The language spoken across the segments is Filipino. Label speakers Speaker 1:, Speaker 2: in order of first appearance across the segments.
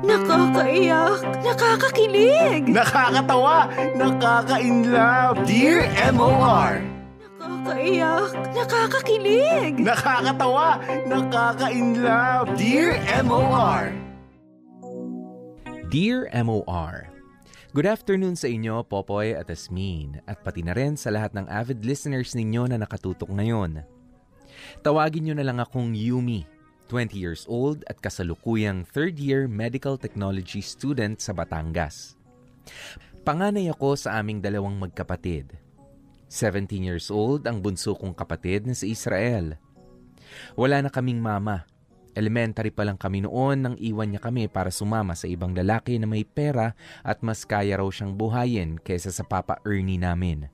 Speaker 1: Nakakaiyak, nakakakilig,
Speaker 2: Nakakatawa, nakaka-inlove. Dear MOR.
Speaker 1: nakakaiyak, nakakakilig.
Speaker 2: Nakakatawa, nakaka-inlove. Dear MOR.
Speaker 3: Dear MOR, good afternoon sa inyo, Popoy at Asmin, at pati na rin sa lahat ng avid listeners ninyo na nakatutok ngayon. Tawagin nyo na lang akong Yumi, 20 years old at kasalukuyang third-year medical technology student sa Batangas. Panganay ako sa aming dalawang magkapatid. 17 years old ang bunso kong kapatid na si Israel. Wala na kaming mama. Elementary pa lang kami noon nang iwan niya kami para sumama sa ibang lalaki na may pera at mas kaya raw siyang buhayin kaysa sa Papa Ernie namin.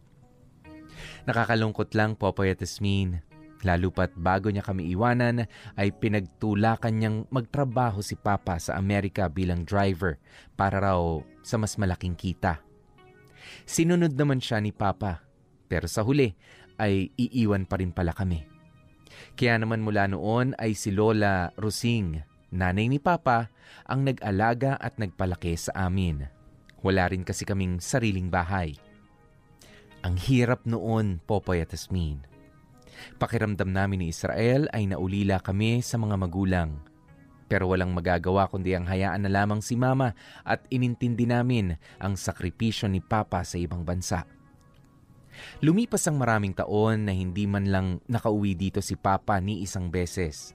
Speaker 3: Nakakalungkot lang, Popoy at Asmin. Lalo pat bago niya kami iwanan ay pinagtulakan niyang magtrabaho si Papa sa Amerika bilang driver para raw sa mas malaking kita. Sinunod naman siya ni Papa, pero sa huli ay iiwan pa rin pala kami. Kaya naman mula noon ay si Lola Rosing, nanay ni Papa, ang nag-alaga at nagpalaki sa amin. Wala rin kasi kaming sariling bahay. Ang hirap noon, Popoy at Asmin. Pakiramdam namin ni Israel ay naulila kami sa mga magulang. Pero walang magagawa kundi ang hayaan na lamang si Mama at inintindi namin ang sakripisyo ni Papa sa ibang bansa. Lumipas ang maraming taon na hindi man lang nakauwi dito si Papa ni isang beses.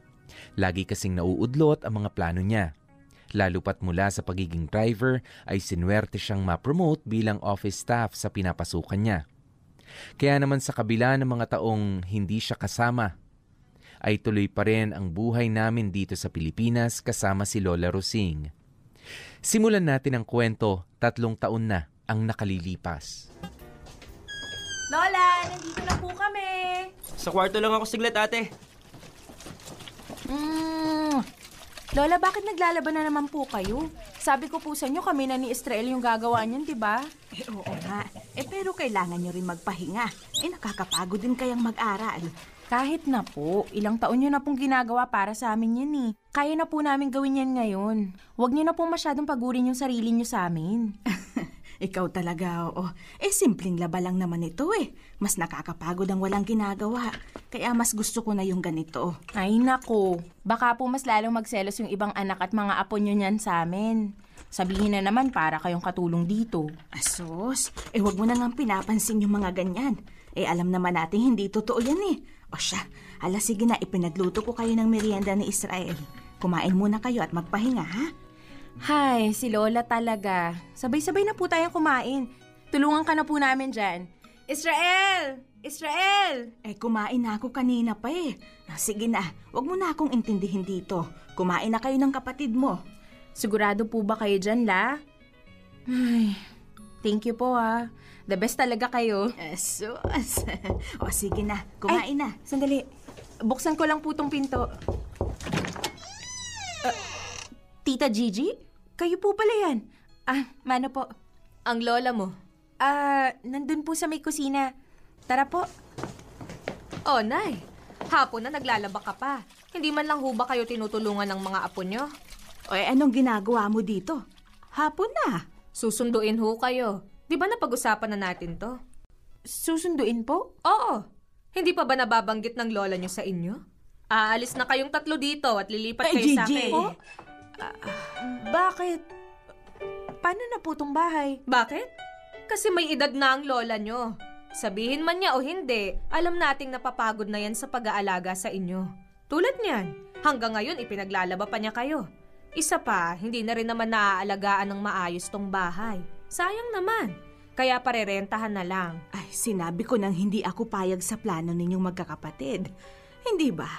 Speaker 3: Lagi kasing nauudlot ang mga plano niya. Lalo pat mula sa pagiging driver ay sinuwerte siyang ma-promote bilang office staff sa pinapasukan niya. Kaya naman sa kabila ng mga taong hindi siya kasama, ay tuloy pa rin ang buhay namin dito sa Pilipinas kasama si Lola Rosing. Simulan natin ang kwento, 3 taon na ang nakalilipas.
Speaker 1: Lola, nandito na po kami.
Speaker 4: Sa kwarto lang ako siglit, ate.
Speaker 1: Lola, bakit naglalaban na naman po kayo? Sabi ko po sa inyo, kami na ni Israel yung gagawa niyan, di ba?
Speaker 5: Oo nga. Pero kailangan nyo rin magpahinga. Nakakapagod din kayang mag-aral.
Speaker 1: Kahit na po, ilang taon nyo na pong ginagawa para sa amin yan eh. Kaya na po namin gawin yan ngayon. Huwag nyo na po masyadong pagurin yung sarili nyo sa amin.
Speaker 5: Ikaw talaga, oo. Simpleng laba lang naman ito eh. Mas nakakapagod ang walang ginagawa. Kaya mas gusto ko na yung ganito.
Speaker 1: Ay nako, baka po mas lalong magselos yung ibang anak at mga apo nyo niyan sa amin. Sabihin na naman para kayong katulong dito.
Speaker 5: Asos, wag mo na nga pinapansin yung mga ganyan. Alam naman natin hindi totoo yan eh. O siya, hala sige na, ipinagluto ko kayo ng merienda ni Israel. Kumain muna kayo at magpahinga, ha?
Speaker 1: Hay, si Lola talaga. Sabay-sabay na po tayong kumain. Tulungan ka na po namin dyan. Israel! Israel!
Speaker 5: Kumain na ako kanina pa eh. Sige na, wag mo na akong intindihin dito. Kumain na kayo ng kapatid mo.
Speaker 1: Sigurado po ba kayo dyan, La? Ay, thank you po ha. The best talaga kayo.
Speaker 5: Sus. O sige na, kumain na.
Speaker 1: Sandali, buksan ko lang po tong pinto. Tita Gigi? Kayo po pala yan. Mano po?
Speaker 6: Ang lola mo?
Speaker 1: Nandun po sa may kusina. Tara po.
Speaker 6: Oh, Nay. Hapon na naglalaba ka pa. Hindi man lang ho ba kayo tinutulungan ng mga apo nyo?
Speaker 5: Anong ginagawa mo dito? Hapon na.
Speaker 6: Susunduin ho kayo. Di ba napag-usapan na natin to?
Speaker 1: Susunduin po?
Speaker 6: Oo. Hindi pa ba nababanggit ng lola nyo sa inyo? Aalis na kayong 3 dito at lilipat kayo sa
Speaker 5: Gigi.
Speaker 6: akin.
Speaker 1: Bakit? Paano na po tong bahay?
Speaker 6: Bakit? Kasi may edad na ang lola nyo. Sabihin man niya o hindi, alam nating napapagod na yan sa pag-aalaga sa inyo. Tulad niyan, hanggang ngayon ipinaglalaba pa niya kayo. Isa pa, hindi na rin naman naaalagaan ng maayos tong bahay. Sayang naman. Kaya parerentahan na lang.
Speaker 5: Sinabi ko nang hindi ako payag sa plano ninyong magkakapatid. Hindi ba?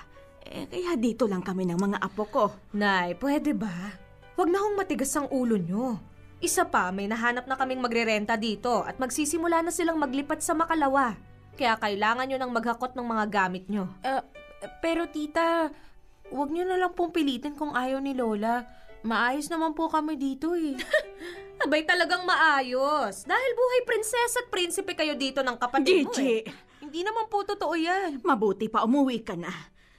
Speaker 5: Kaya dito lang kami ng mga apo ko.
Speaker 6: Nay, pwede ba? Huwag na hong matigas ang ulo nyo. Isa pa, may nahanap na kaming magrerenta dito at magsisimula na silang maglipat sa Makalawa. Kaya kailangan nyo nang maghakot ng mga gamit nyo.
Speaker 1: Pero tita, huwag nyo na lang pong pilitin kung ayaw ni Lola. Maayos naman po kami dito eh.
Speaker 6: Abay talagang maayos. Dahil buhay prinsesa at prinsipe kayo dito ng kapatid mo
Speaker 5: Gigi,
Speaker 1: Hindi naman po totoo yan.
Speaker 5: mabuti pa umuwi ka na.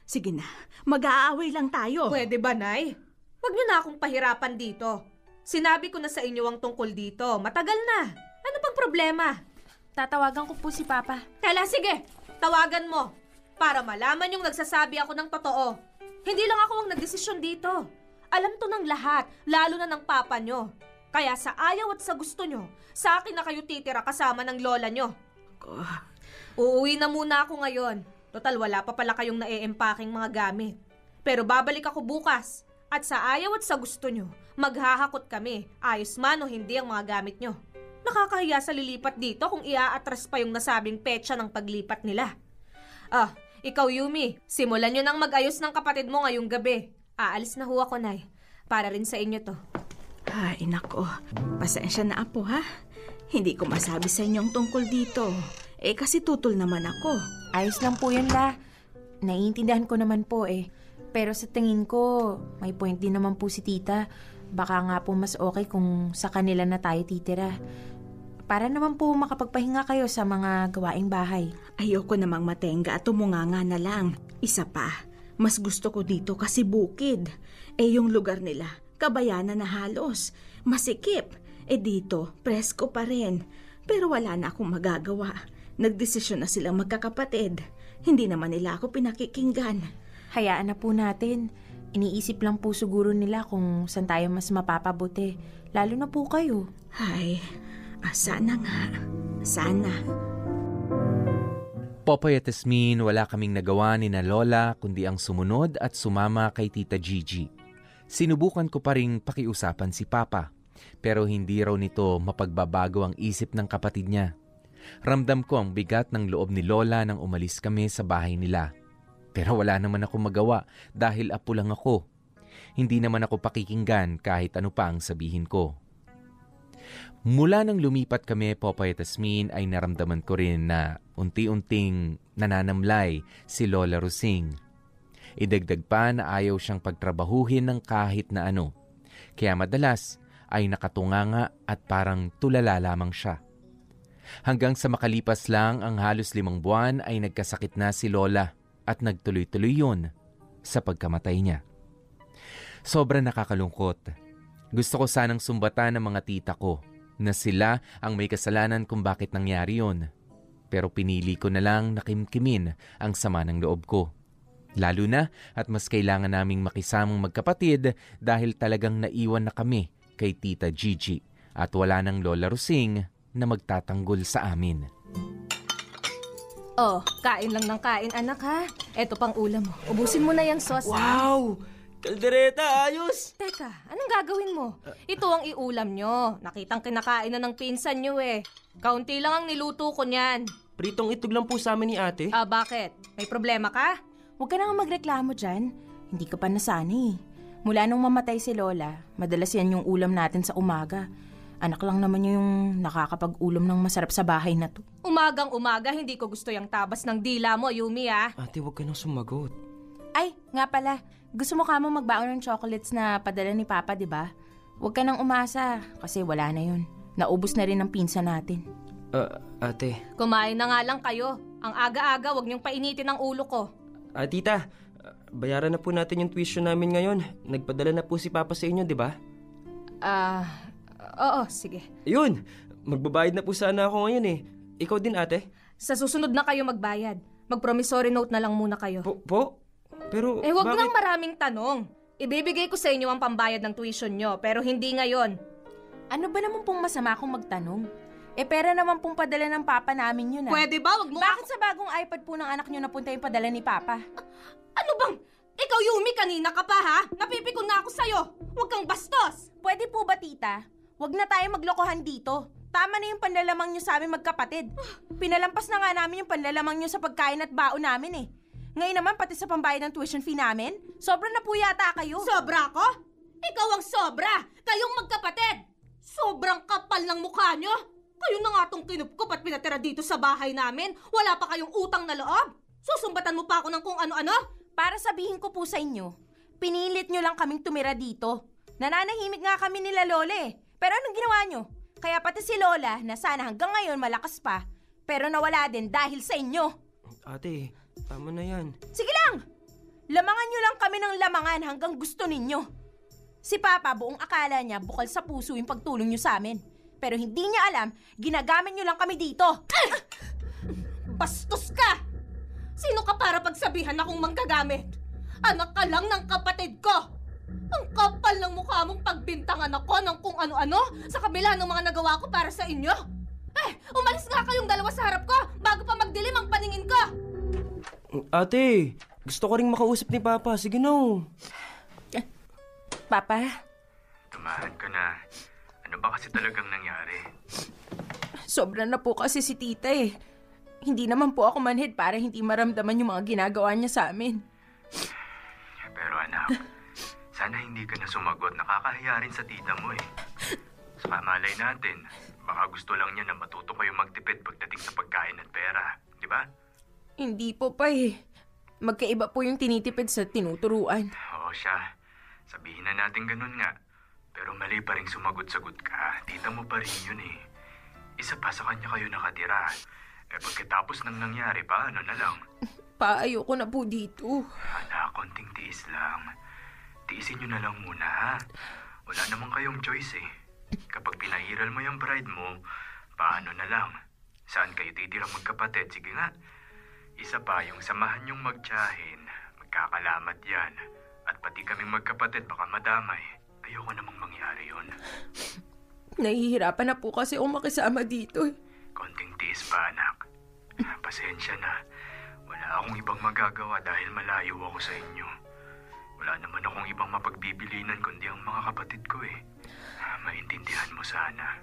Speaker 5: Sige na, mag-aaway lang tayo.
Speaker 6: Pwede ba, Nay? Huwag niyo na akong pahirapan dito. Sinabi ko na sa inyo ang tungkol dito. Matagal na. Ano pang problema?
Speaker 1: Tatawagan ko po si Papa.
Speaker 6: Kaya sige, tawagan mo. Para malaman yung nagsasabi ako ng totoo. Hindi lang ako ang nagdesisyon dito. Alam to ng lahat, lalo na ng papa nyo. Kaya sa ayaw at sa gusto nyo, sa akin na kayo titira kasama ng lola nyo. Uuwi na muna ako ngayon. Total, wala pa pala kayong nae-empaking mga gamit. Pero babalik ako bukas. At sa ayaw at sa gusto nyo, maghahakot kami, ayos man o hindi ang mga gamit nyo. Nakakahiya sa lilipat dito kung iaatras pa yung nasabing petsa ng paglipat nila. Ikaw Yumi, simulan nyo nang mag-ayos ng kapatid mo ngayong gabi. Aalis na ho ako, Nay. Para rin sa inyo to.
Speaker 5: Ay, nako. Pasensya na Apo, ha? Hindi ko masabi sa inyong tungkol dito. Kasi tutol naman ako.
Speaker 1: Ayos lang po yun, La. Naiintindihan ko naman po Pero sa tingin ko, may point din naman po si Tita. Baka nga po mas okay kung sa kanila na tayo titira. Para naman po makapagpahinga kayo sa mga gawaing bahay.
Speaker 5: Ayoko namang matenga at tumunganga na lang. Isa pa, mas gusto ko dito kasi bukid. Yung lugar nila, kabayanan na halos. Masikip. Dito, presko pa rin. Pero wala na akong magagawa. Nagdesisyon na silang magkakapatid. Hindi naman nila ako pinakikinggan.
Speaker 1: Hayaan na po natin. Iniisip lang po siguro nila kung saan tayo mas mapapabuti. Lalo na po kayo.
Speaker 5: Ay, sana nga. Sana.
Speaker 3: Popoy at Tasmin, wala kaming nagawa ni na Lola kundi ang sumunod at sumama kay Tita Gigi. Sinubukan ko pa ring pakiusapan si Papa, pero hindi raw nito mapagbabago ang isip ng kapatid niya. Ramdam ko ang bigat ng loob ni Lola nang umalis kami sa bahay nila. Pero wala naman ako magawa dahil apo lang ako. Hindi naman ako pakikinggan kahit ano pa ang sabihin ko. Mula nang lumipat kami, Popoy at Tasmin, ay naramdaman ko rin na unti-unting nananamlay si Lola Rosing. Idagdag pa na ayaw siyang pagtrabahuhin ng kahit na ano. Kaya madalas ay nakatunganga at parang tulala lamang siya. Hanggang sa makalipas lang ang halos 5 buwan ay nagkasakit na si Lola. At nagtuloy-tuloy yun sa pagkamatay niya. Sobra nakakalungkot. Gusto ko sanang sumbatan ng mga tita ko na sila ang may kasalanan kung bakit nangyari yun. Pero pinili ko na lang na kimkimin ang sama ng loob ko. Lalo na at mas kailangan naming makisamang magkapatid dahil talagang naiwan na kami kay Tita Gigi at wala ng Lola Rosing na magtatanggol sa amin.
Speaker 6: Kain lang ng kain, anak, ha? Eto pang ulam mo. Ubusin mo na yung sauce, ha?
Speaker 4: Wow! Kaldereta, ayos!
Speaker 6: Teka, anong gagawin mo? Ito ang iulam nyo. Nakitang kinakain na ng pinsan nyo, Kaunti lang ang niluto ko niyan.
Speaker 4: Pritong itlog lang po sa amin ni ate.
Speaker 6: Bakit? May problema ka?
Speaker 1: Huwag ka nang magreklamo dyan. Hindi ka pa nasanay. Mula nung mamatay si Lola, madalas yan yung ulam natin sa umaga. Anak lang naman yung nakakapag-ulam ng masarap sa bahay na to.
Speaker 6: Umagang-umaga, hindi ko gusto yung tabas ng dila mo, Yumi, ha?
Speaker 4: Ate, huwag ka nang sumagot.
Speaker 1: Ay, nga pala. Gusto mo ka mo magbaon ng chocolates na padala ni Papa, di ba? Huwag ka nang umasa, kasi wala na yun. Naubos na rin ang pinsan natin.
Speaker 4: Ate.
Speaker 6: Kumain na nga lang kayo. Ang aga-aga, huwag niyong painitin ang ulo ko.
Speaker 4: Tita, bayaran na po natin yung tuition namin ngayon. Nagpadala na po si Papa sa inyo, di ba?
Speaker 6: Oo, sige.
Speaker 4: Yun! Magbabayad na po sana ako ngayon Ikaw din, ate?
Speaker 6: Sa susunod na kayo magbayad. Mag-promissory note na lang muna kayo.
Speaker 4: Po? Pero
Speaker 6: huwag
Speaker 4: bakit?
Speaker 6: nang maraming tanong. Ibibigay ko sa inyo ang pambayad ng tuition nyo, pero hindi ngayon.
Speaker 1: Ano ba naman pong masama kung magtanong? Pera naman pong padala ng Papa namin yun,
Speaker 6: Pwede ba? Wag mo
Speaker 1: Bakit sa bagong iPad po ng anak nyo napunta yung padala ni Papa?
Speaker 6: Ano bang? Ikaw, Yumi, kanina ka pa, ha? Napipikon na ako sa'yo. Huwag kang bastos.
Speaker 1: Pwede po ba, tita? Huwag na tayo maglokohan dito. Tama na yung panlalamang nyo sa amin magkapatid. Pinalampas na nga namin yung panlalamang nyo sa pagkain at baon namin Ngayon naman, pati sa pambayad ng tuition fee namin, sobra na po yata kayo.
Speaker 6: Sobra ako? Ikaw ang sobra. Kayong magkapatid. Sobrang kapal ng mukha nyo. Kayo na nga tong kinupkup at pinatira dito sa bahay namin. Wala pa kayong utang na loob. Susumbatan mo pa ako ng kung ano-ano?
Speaker 1: Para sabihin ko po sa inyo, pinilit nyo lang kaming tumira dito. Nananahimik nga kami nila Lola Pero anong ginawa nyo? Kaya pati si Lola, na sana hanggang ngayon malakas pa, pero nawala din dahil sa inyo.
Speaker 4: Ate, tama na yan.
Speaker 1: Sige lang! Lamangan nyo lang kami ng lamangan hanggang gusto ninyo. Si Papa buong akala niya bukal sa puso yung pagtulong niyo sa amin. Pero hindi niya alam, ginagamit niyo lang kami dito.
Speaker 6: Bastos ka! Sino ka para pagsabihan akong manggagamit? Anak ka lang ng kapatid ko! Ang kapal ng mukha mong pagbintangan ako ng kung ano-ano sa kabila ng mga nagawa ko para sa inyo. Umalis nga kayong dalawa sa harap ko bago pa magdilim ang paningin ko!
Speaker 4: Ate, gusto ko ring makausap ni Papa. Sige na.
Speaker 1: Papa?
Speaker 7: Tumahan ka na. Ano ba kasi talagang nangyari?
Speaker 1: Sobra na po kasi si tita eh. Hindi naman po ako manhid para hindi maramdaman yung mga ginagawa niya sa amin.
Speaker 7: Pero anak, sana hindi ka na sumagot. Nakakahiya rin sa tita mo eh. Saka malay natin, baka gusto lang niya na matuto kayo magtipid pagdating sa pagkain at pera. Di ba?
Speaker 1: Hindi po pa eh. Magkaiba po yung tinitipid sa tinuturuan.
Speaker 7: Oo siya. Sabihin na natin ganun nga. Pero mali pa rin sumagot-sagot ka. Tita mo pa rin yun eh. Isa pa sa kanya kayo nakatira. Pagkatapos ng nangyari, paano na lang?
Speaker 1: Pa, ayoko na po dito.
Speaker 7: Anak, konting tiis lang. Tiisin nyo na lang muna, ha? Wala naman kayong choice eh. Kapag pinahiral mo yung bride mo, paano na lang? Saan kayo titirang magkapatid? Sige nga. Isa pa, yung samahan yung magtiyahin. Magkakalamat yan. At pati kaming magkapatid baka madamay. Ayoko namang mangyari yun.
Speaker 1: Nahihirapan na po kasi akong makisama dito eh.
Speaker 7: Konting tiis pa, anak. Pasensya na. Wala akong ibang magagawa dahil malayo ako sa inyo. Wala naman akong ibang mapagbibilinan kundi ang mga kapatid ko eh. Maintindihan mo sana.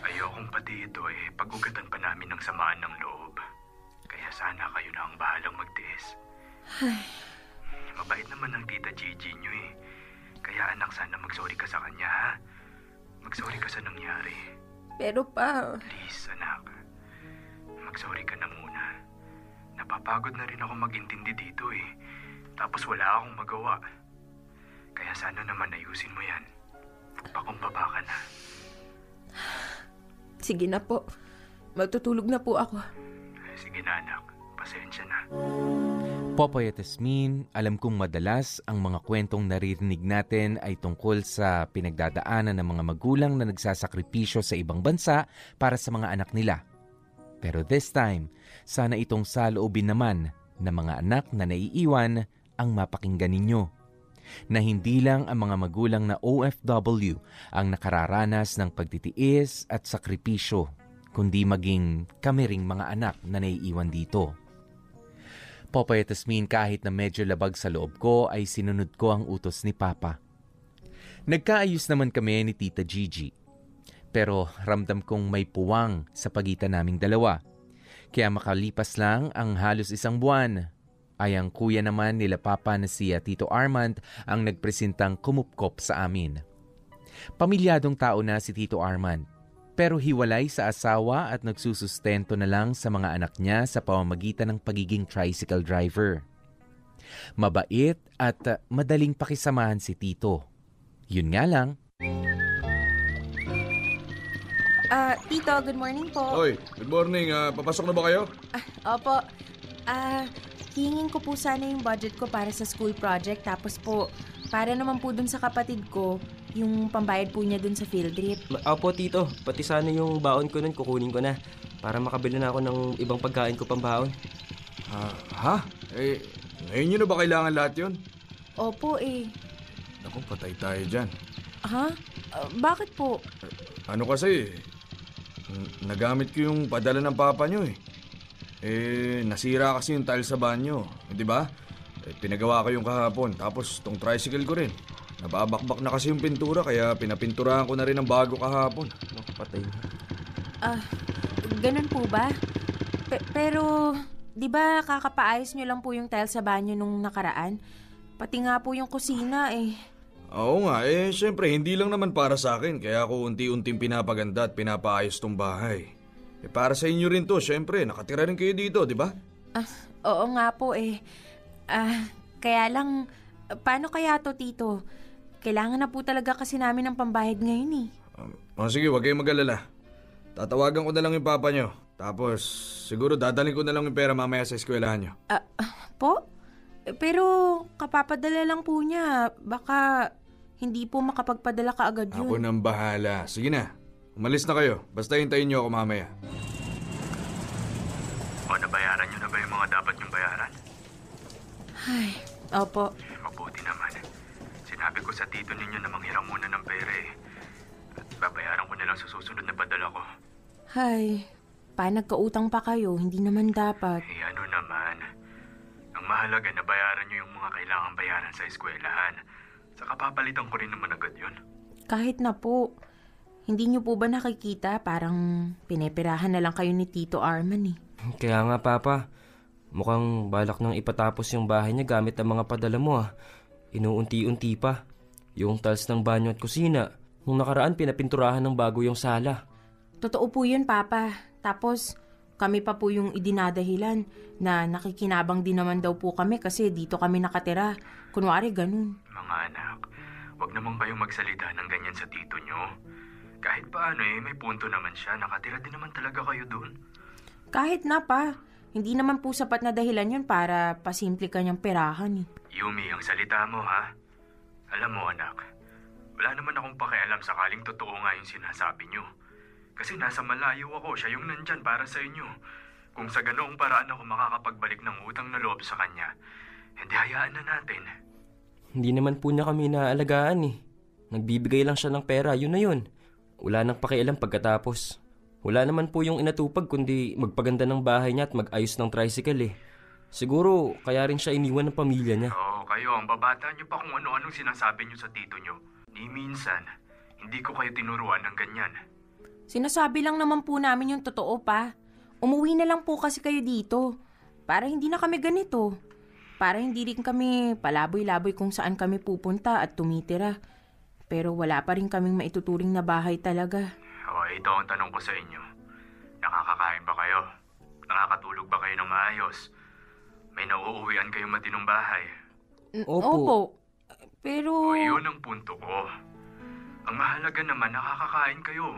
Speaker 7: Ayokong pati ito eh, pag-ugatan pa namin ng samaan ng loob. Kaya sana kayo na ang bahalang magtiis. Mabait naman ang tita Gigi nyo eh. Kaya anak, sana mag-sorry ka sa kanya, ha? Mag-sorry ka sa nangyari.
Speaker 1: Pero pa...
Speaker 7: Please, anak. Mag-sorry ka na muna. Napapagod na rin ako mag-intindi dito eh. Tapos wala akong magawa. Kaya sana naman ayusin mo yan. Pakumbaba ka na.
Speaker 1: Sige na po. Matutulog na po ako.
Speaker 7: Sige na, anak. Pasensya na.
Speaker 3: Popoy at Tasmin, alam kong madalas ang mga kwentong naririnig natin ay tungkol sa pinagdadaanan ng mga magulang na nagsasakripisyo sa ibang bansa para sa mga anak nila. Pero this time, sana itong saloobin naman ng mga anak na naiiwan ang mapakinggan ninyo. Na hindi lang ang mga magulang na OFW ang nakararanas ng pagtitiis at sakripisyo, kundi maging kami ring mga anak na naiiwan dito. Popoy at Tasmin, kahit na medyo labag sa loob ko ay sinunod ko ang utos ni Papa. Nagkaayos naman kami ni Tita Gigi. Pero ramdam kong may puwang sa pagitan naming dalawa. Kaya makalipas lang ang halos isang buwan, ay ang kuya naman nila Papa na si Tito Armand ang nagpresentang kumupkop sa amin. Pamilyadong tao na si Tito Armand. Pero hiwalay sa asawa at nagsusustento na lang sa mga anak niya sa pamamagitan ng pagiging tricycle driver. Mabait at madaling pakisamahan si Tito. Yun nga lang.
Speaker 1: Tito, good morning po.
Speaker 8: Hoy, good morning. Papasok na ba kayo?
Speaker 1: Opo. Hingin ko po sana yung budget ko para sa school project. Tapos po, para naman po dun sa kapatid ko, yung pambayad po niya dun sa field trip.
Speaker 4: Opo, Tito. Pati sana yung baon ko nun, kukunin ko na. Para makabili na ako ng ibang pagkain ko pambaon.
Speaker 8: Ha? Ngayon nyo na ba kailangan lahat yun?
Speaker 1: Opo eh.
Speaker 8: Naku, patay tayo dyan.
Speaker 1: Ha? Bakit po?
Speaker 8: Ano kasi, nagamit ko yung padala ng papa nyo eh. Nasira kasi yung tile sa banyo. Di ba? Pinagawa ko yung kahapon. Tapos tong tricycle ko rin. Nababakbak na kasi yung pintura kaya pinapinturahan ko na rin ng bago kahapon.
Speaker 4: Nakapatay.
Speaker 1: Ganun po ba? Pero, di ba kakapaayos nyo lang po yung tile sa banyo nung nakaraan? Pati nga po yung kusina eh.
Speaker 8: Oo nga, syempre hindi lang naman para sa akin. Kaya ako unti-unting pinapaganda at pinapaayos tong bahay. Para sa inyo rin to, syempre. Nakatira rin kayo dito, di ba?
Speaker 1: Oo nga po eh. Kaya lang, paano kaya to, Tito? Kailangan na po talaga kasi namin ng pambayad ngayon eh.
Speaker 8: Sige, huwag kayong mag-alala. Tatawagan ko na lang yung papa nyo. Tapos, siguro dadalhin ko na lang yung pera mamaya sa eskwelahan nyo.
Speaker 1: Po? Pero, kapapadala lang po niya. Baka hindi po makapagpadala kaagad yun.
Speaker 8: Ako nang bahala. Sige na, umalis na kayo. Basta hintayin niyo ako mamaya.
Speaker 7: O, nabayaran nyo na ba yung mga dapat nyong bayaran?
Speaker 1: Ay, opo.
Speaker 7: Mabuti naman. Sinabi ko sa tito ninyo na manghiram muna ng pera eh. At babayaran ko na lang sa susunod na padala ko.
Speaker 1: Ay, nagkautang pa kayo, hindi naman dapat.
Speaker 7: Eh ano naman. Ang mahalaga na bayaran nyo yung mga kailangang bayaran sa eskwelahan. Saka papalitan ko rin naman agad yun.
Speaker 1: Kahit na po. Hindi niyo po ba nakikita parang pineperahan na lang kayo ni Tito Arman eh.
Speaker 4: Kaya nga, Papa. Mukhang balak nang ipatapos yung bahay niya gamit ang mga padala mo ah. Inuunti-unti pa. Yung tiles ng banyo at kusina. Nung nakaraan, pinapinturahan ng bago yung sala.
Speaker 1: Totoo po yun, Papa. Tapos, kami pa po yung idinadahilan na nakikinabang din naman daw po kami kasi dito kami nakatira. Kunwari, ganun.
Speaker 7: Mga anak, wag naman kayong magsalita ng ganyan sa tito nyo. Kahit paano eh, may punto naman siya. Nakatira din naman talaga kayo doon.
Speaker 1: Kahit na pa. Hindi naman po sapat na dahilan yun para pasimple kanyang perahan eh.
Speaker 7: Yumi, ang salita mo ha. Alam mo anak, wala naman akong pakialam sakaling totoo nga yung sinasabi nyo. Kasi nasa malayo ako, siya yung nandyan para sa inyo. Kung sa ganoong paraan ako makakapagbalik ng utang na loob sa kanya, hindi hayaan na natin.
Speaker 4: Hindi naman po niya kami naaalagaan eh. Nagbibigay lang siya ng pera, yun na yun. Wala nang pakialam pagkatapos. Wala naman po yung inatupag kundi magpaganda ng bahay niya at mag-ayos ng tricycle eh. Siguro kaya rin siya iniwan ng pamilya niya.
Speaker 7: Oo, kayo, ang babata niyo pa kung ano-anong sinasabi niyo sa tito niyo. Ni minsan, hindi ko kayo tinuruan ng ganyan.
Speaker 1: Sinasabi lang naman po namin yung totoo pa. Umuwi na lang po kasi kayo dito. Para hindi na kami ganito. Para hindi rin kami palaboy-laboy kung saan kami pupunta at tumitira. Pero wala pa rin kaming maituturing na bahay talaga.
Speaker 7: O, ito ang tanong ko sa inyo. Nakakakain ba kayo? Nakakatulog ba kayo ng maayos? May nauuwian kayong matinong bahay?
Speaker 1: Opo. Pero...
Speaker 7: O, iyon ang punto ko. Ang mahalaga naman, nakakakain kayo.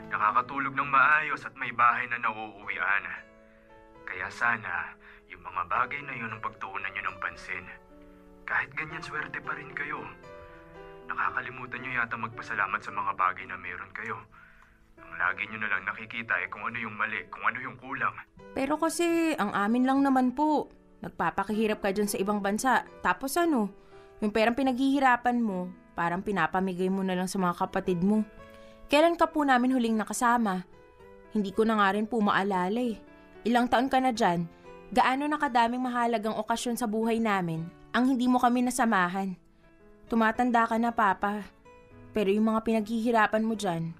Speaker 7: Nakakatulog ng maayos at may bahay na nauuwian. Kaya sana, yung mga bagay na yun ang pagtuunan nyo ng pansin. Kahit ganyan, swerte pa rin kayo. Nakakalimutan nyo yata magpasalamat sa mga bagay na meron kayo. Ang lagi nyo na lang nakikita ay kung ano yung mali, kung ano yung kulang.
Speaker 1: Pero kasi, ang amin lang naman po. Nagpapakihirap ka dyan sa ibang bansa. Tapos ano, yung perang pinaghihirapan mo, parang pinapamigay mo na lang sa mga kapatid mo. Kailan ka po namin huling nakasama? Hindi ko na nga rin po maalala eh. Ilang taon ka na dyan, gaano na kadaming mahalagang okasyon sa buhay namin ang hindi mo kami nasamahan. Tumatanda ka na, Papa. Pero yung mga pinaghihirapan mo dyan,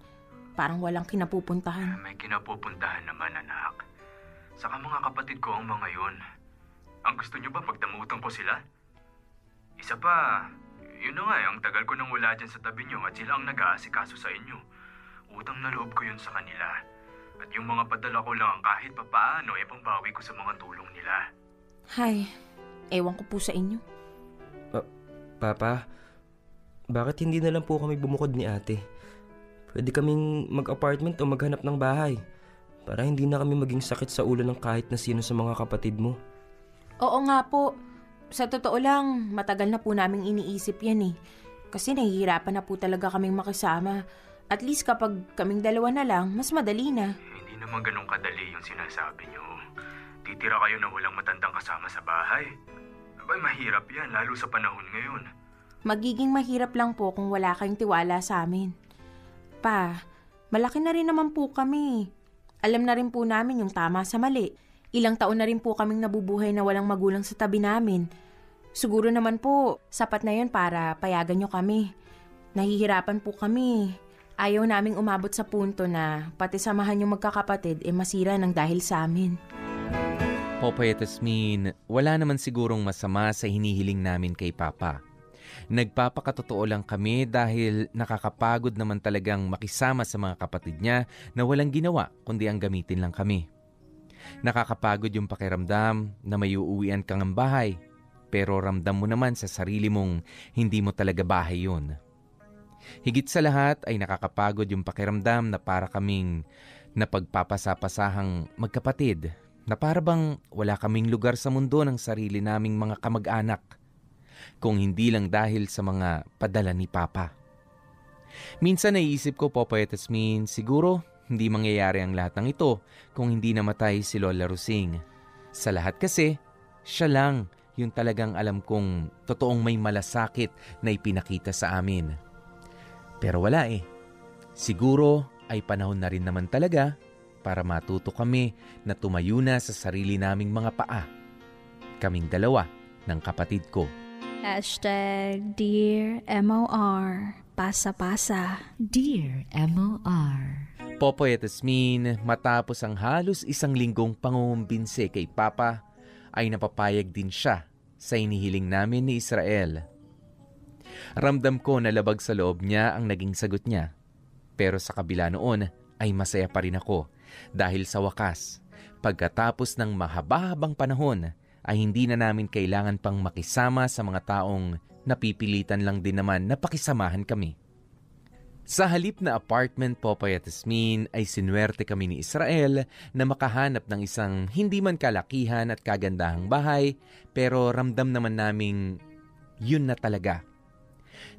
Speaker 1: parang walang kinapupuntahan.
Speaker 7: May kinapupuntahan naman, anak. Saka mga kapatid ko ang mga yun. Ang gusto nyo ba pagdamutan ko sila? Isa pa, yun na nga ang tagal ko nang wala dyan sa tabi nyo at sila ang nag-aasikaso sa inyo. Utang na loob ko yun sa kanila. At yung mga padala ko lang kahit papaano ay pambawi ko sa mga tulong nila.
Speaker 1: Hay, ewan ko po sa inyo.
Speaker 4: Papa, bakit hindi na lang po kami bumukod ni ate? Pwede kaming mag-apartment o maghanap ng bahay. Para hindi na kami maging sakit sa ulo ng kahit na sino sa mga kapatid mo.
Speaker 1: Oo nga po. Sa totoo lang, matagal na po naming iniisip yan eh. Kasi nahihirapan na po talaga kaming makisama. At least kapag kaming dalawa na lang, mas madali na.
Speaker 7: Hindi naman ganun kadali yung sinasabi nyo. Titira kayo na walang matandang kasama sa bahay. Abay, mahirap yan, lalo sa panahon ngayon.
Speaker 1: Magiging mahirap lang po kung wala kayong tiwala sa amin. Pa, malaki na rin naman po kami. Alam na rin po namin yung tama sa mali. Ilang taon na rin po kaming nabubuhay na walang magulang sa tabi namin. Siguro naman po, sapat na yun para payagan nyo kami. Nahihirapan po kami. Ayaw naming umabot sa punto na pati samahan yung magkakapatid masira ng dahil sa amin.
Speaker 3: Popoy at Asmin, wala naman sigurong masama sa hinihiling namin kay Papa. Nagpapakatotoo lang kami dahil nakakapagod naman talagang makisama sa mga kapatid niya na walang ginawa kundi ang gamitin lang kami. Nakakapagod yung pakiramdam na may uuwian kang ang bahay, pero ramdam mo naman sa sarili mong hindi mo talaga bahay yun. Higit sa lahat ay nakakapagod yung pakiramdam na para kaming napagpapasapasahang magkapatid, na para bang wala kaming lugar sa mundo ng sarili naming mga kamag-anak. kung hindi lang dahil sa mga padala ni Papa. Minsan naiisip ko, Popoy at Tasmin, siguro hindi mangyayari ang lahat ng ito kung hindi namatay si Lola Rusing. Sa lahat kasi, siya lang yung talagang alam kong totoong may malasakit na ipinakita sa amin. Pero wala eh. Siguro ay panahon na rin naman talaga para matuto kami na tumayo na sa sarili naming mga paa. Kaming dalawa ng kapatid ko.
Speaker 9: #Dear MOR. Pasa-pasa.
Speaker 10: Dear MOR.
Speaker 3: Popoy at Tasmin, matapos ang halos 1 linggong pangumbinse kay Papa, ay napapayag din siya sa inihiling namin ni Israel. Ramdam ko na labag sa loob niya ang naging sagot niya. Pero sa kabila noon ay masaya pa rin ako dahil sa wakas, pagkatapos ng mahaba-habang panahon ay hindi na namin kailangan pang makisama sa mga taong napipilitan lang din naman na pakisamahan kami. Sa halip na apartment, Popoy at Tasmin, ay sinuwerte kami ni Israel na makahanap ng isang hindi man kalakihan at kagandahang bahay, pero ramdam naman naming yun na talaga.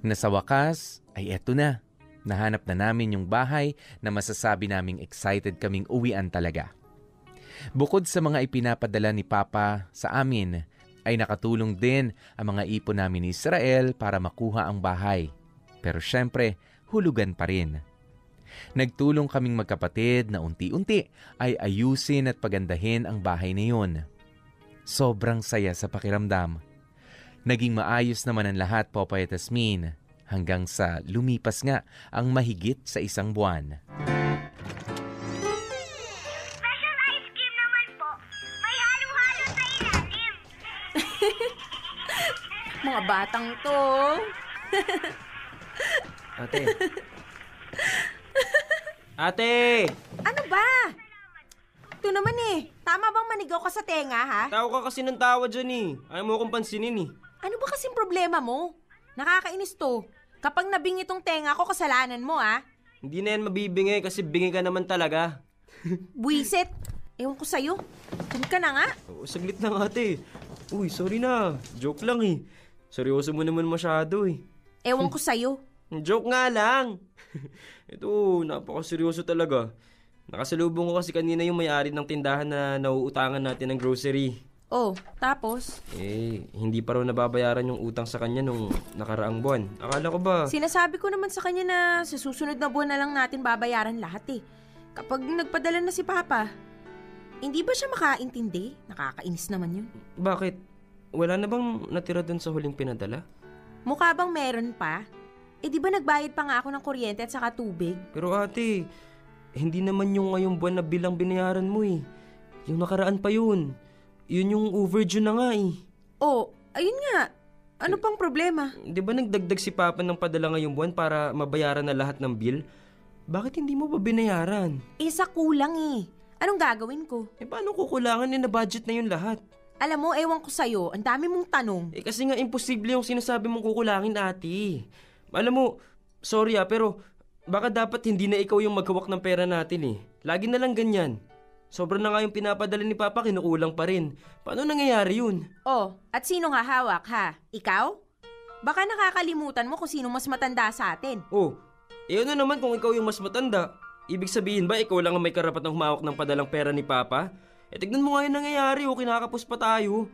Speaker 3: Na sa wakas ay eto na, nahanap na namin yung bahay na masasabi naming excited kaming uwian talaga. Bukod sa mga ipinapadala ni Papa sa amin, ay nakatulong din ang mga ipon namin ni Israel para makuha ang bahay. Pero syempre, hulugan pa rin. Nagtulong kaming magkapatid na unti-unti ay ayusin at pagandahin ang bahay na yun. Sobrang saya sa pakiramdam. Naging maayos naman ang lahat, Popoy at Tasmin, hanggang sa lumipas nga ang mahigit sa 1 buwan.
Speaker 11: Special ice cream naman po. May halo-halo sa ilalim.
Speaker 1: Mga batang to.
Speaker 4: Ate. Ate!
Speaker 1: Ano ba? Ito naman eh. Tama bang manigaw ka sa tenga, ha?
Speaker 4: Tawa ka kasi ng tawa dyan eh. Ayaw mo akong pansinin eh.
Speaker 1: Ano ba kasing problema mo? Nakakainis to. Kapag nabingi tong tenga ko, kasalanan mo, ha?
Speaker 4: Hindi na yan mabibingay kasi bingi ka naman talaga.
Speaker 1: Buisit. Ewan ko sa'yo. Diyan ka na nga.
Speaker 4: Saglit lang ate. Uy, sorry na. Joke lang eh. Seryoso mo naman masyado eh.
Speaker 1: Ewan ko sa'yo.
Speaker 4: Joke nga lang. Ito, napakaseryoso talaga. Nakasalubong ko kasi kanina yung may-ari ng tindahan na nauutangan natin ng grocery.
Speaker 1: Oh, tapos?
Speaker 4: Hindi pa raw nababayaran yung utang sa kanya nung nakaraang buwan. Akala ko ba...
Speaker 1: Sinasabi ko naman sa kanya na sa susunod na buwan na lang natin babayaran lahat eh. Kapag nagpadala na si Papa. Hindi ba siya makaintindi? Nakakainis naman yun.
Speaker 4: Bakit? Wala na bang natira dun sa huling pinadala?
Speaker 1: Mukha bang meron pa? Di ba nagbayad pa nga ako ng kuryente at saka tubig?
Speaker 4: Pero ate, hindi naman yung ngayong buwan na bilang binayaran mo eh. Yung nakaraan pa yun. Yun yung overdue na nga eh.
Speaker 1: Oh, ayun nga. Ano pang problema?
Speaker 4: Di ba nagdagdag si Papa ng padala ngayong buwan para mabayaran na lahat ng bill? Bakit hindi mo ba binayaran?
Speaker 1: Sa kulang eh. Anong gagawin ko?
Speaker 4: Paano kukulangan na budget na yun lahat?
Speaker 1: Alam mo, ewan ko sa'yo. Ang dami mong tanong.
Speaker 4: Kasi nga imposible yung sinasabi mong kukulangin, ate. Alam mo, sorry pero baka dapat hindi na ikaw yung maghawak ng pera natin eh. Lagi na lang ganyan. Sobra na nga yung pinapadala ni Papa, kinukulang pa rin. Paano nangyayari yun?
Speaker 1: Oh, at sino nga hawak ha? Ikaw? Baka nakakalimutan mo kung sino mas matanda sa atin.
Speaker 4: Oh, ano naman kung ikaw yung mas matanda? Ibig sabihin ba ikaw lang ang may karapatang humawak ng padalang pera ni Papa? Tignan mo nga yung nangyayari kinakapos pa tayo.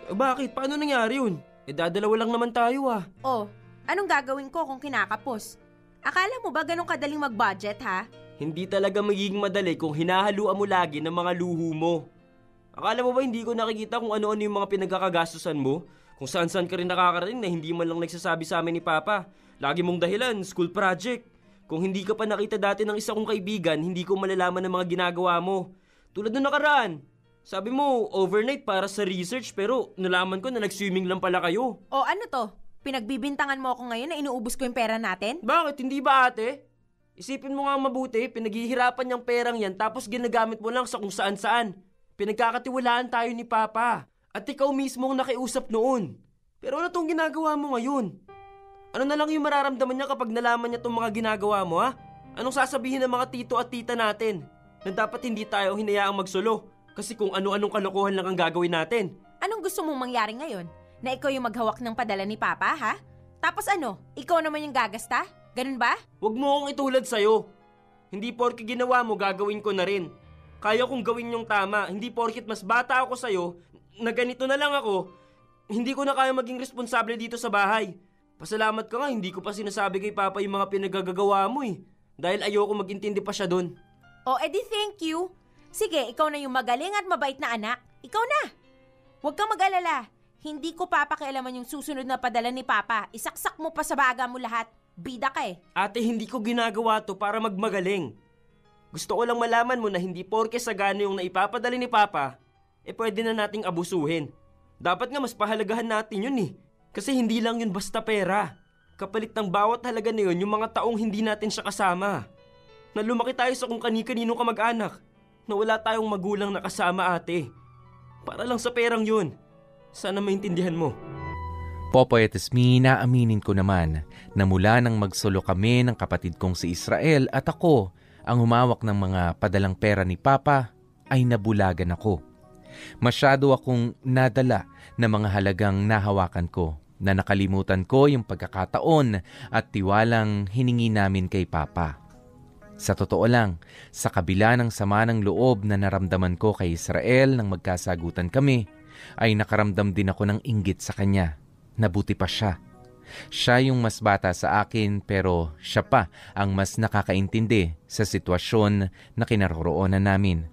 Speaker 4: Bakit? Paano nangyari yun? Dadalawa lang naman tayo ah.
Speaker 1: Oh, anong gagawin ko kung kinakapos? Akala mo ba ganun kadaling mag-budget ha?
Speaker 4: Hindi talaga magiging madali kung hinahaluan mo lagi ng mga luho mo. Akala mo ba hindi ko nakikita kung ano-ano yung mga pinagkakagastusan mo? Kung saan-saan ka rin nakakarating na hindi man lang nagsasabi sa amin ni Papa. Lagi mong dahilan, school project. Kung hindi ka pa nakita dati ng isa kong kaibigan, hindi ko malalaman ng mga ginagawa mo. Tulad nung nakaraan. Sabi mo, overnight para sa research pero nalaman ko na nag-swimming lang pala kayo.
Speaker 1: O ano to? Pinagbibintangan mo ako ngayon na inuubos ko yung pera natin?
Speaker 4: Bakit? Hindi ba ate? Isipin mo nga mabuti, pinaghihirapan niyang perang yan tapos ginagamit mo lang sa kung saan-saan. Pinagkakatiwalaan tayo ni Papa. At ikaw mismo ang nakiusap noon. Pero ano tong ginagawa mo ngayon? Ano na lang yung mararamdaman niya kapag nalaman niya tong mga ginagawa mo ha? Anong sasabihin ng mga tito at tita natin? Na dapat hindi tayo hinayaang magsulo. Kasi kung ano-anong kalokohan lang ang gagawin natin.
Speaker 1: Anong gusto mong mangyari ngayon? na ikaw yung maghawak ng padala ni Papa, ha? Tapos ano, ikaw naman yung gagasta? Ganun ba?
Speaker 4: Huwag mo akong itulad sa'yo. Hindi porke ginawa mo, gagawin ko na rin. Kaya kong gawin yung tama. Hindi porket mas bata ako sa'yo, na ganito na lang ako, hindi ko na kaya maging responsable dito sa bahay. Pasalamat ka nga, hindi ko pa sinasabi kay Papa yung mga pinagagagawa mo eh. Dahil ayoko mag-intindi pa siya doon.
Speaker 1: O edi thank you. Sige, ikaw na yung magaling at mabait na anak. Ikaw na. Huwag kang mag-alala. Hindi ko papakialaman yung susunod na padala ni Papa. Isaksak mo pa sa baga mo lahat. Bida ka eh.
Speaker 4: Ate, hindi ko ginagawa to para magmagaling. Gusto ko lang malaman mo na hindi porke sagana yung naipapadala ni Papa, pwede na nating abusuhin. Dapat nga mas pahalagahan natin yun eh. Kasi hindi lang yun basta pera. Kapalit ng bawat halaga na yun yung mga taong hindi natin siya kasama. Na lumaki tayo sa kung kani-kanino kamag-anak. Na wala tayong magulang na kasama, ate. Para lang sa perang yun. Sana maintindihan mo.
Speaker 3: Popoy at Esme, naaminin ko naman na mula nang magsulo kami ng kapatid kong si Israel at ako ang humawak ng mga padalang pera ni Papa, ay nabulagan ako. Masyado akong nadala ng mga halagang nahawakan ko na nakalimutan ko yung pagkakataon at tiwalang hiningi namin kay Papa. Sa totoo lang, sa kabila ng sama ng loob na naramdaman ko kay Israel nang magkasagutan kami, ay nakaramdam din ako ng inggit sa kanya. Nabuti pa siya. Siya yung mas bata sa akin pero siya pa ang mas nakakaintindi sa sitwasyon na kinaroroonan namin.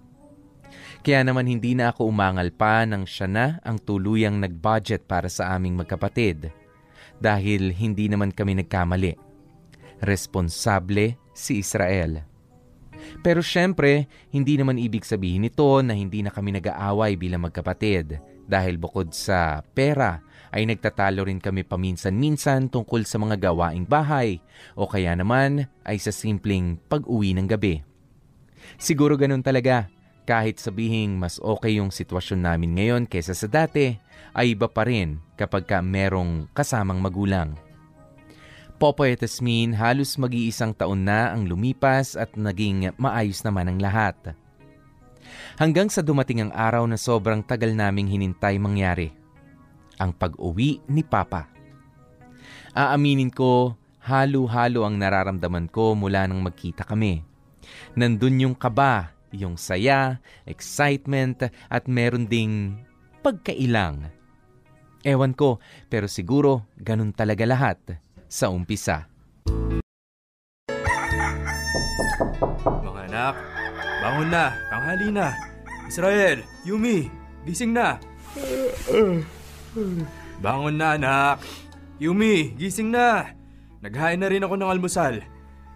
Speaker 3: Kaya naman hindi na ako umangal pa nang siya na ang tuluyang nag-budget para sa aming magkapatid. Dahil hindi naman kami nagkamali. Responsable si Israel. Pero syempre, hindi naman ibig sabihin nito na hindi na kami nag-aaway bilang magkapatid. Dahil bukod sa pera, ay nagtatalo rin kami paminsan-minsan tungkol sa mga gawaing bahay o kaya naman ay sa simpleng pag-uwi ng gabi. Siguro ganun talaga. Kahit sabihing mas okay yung sitwasyon namin ngayon kaysa sa dati, ay iba pa rin kapag merong kasamang magulang. Popoy at Esme, halos mag-iisang taon na ang lumipas at naging maayos naman ang lahat. Hanggang sa dumating ang araw na sobrang tagal naming hinintay mangyari. Ang pag-uwi ni Papa. Aaminin ko, halo-halo ang nararamdaman ko mula nang magkita kami. Nandun yung kaba, yung saya, excitement at meron ding pagkailang. Ewan ko, pero siguro ganun talaga lahat sa umpisa.
Speaker 8: Mga anak, bangon na, tanghali na. Israel, Yumi, gising na. Bangon na, anak. Yumi, gising na. Naghain na rin ako ng almusal.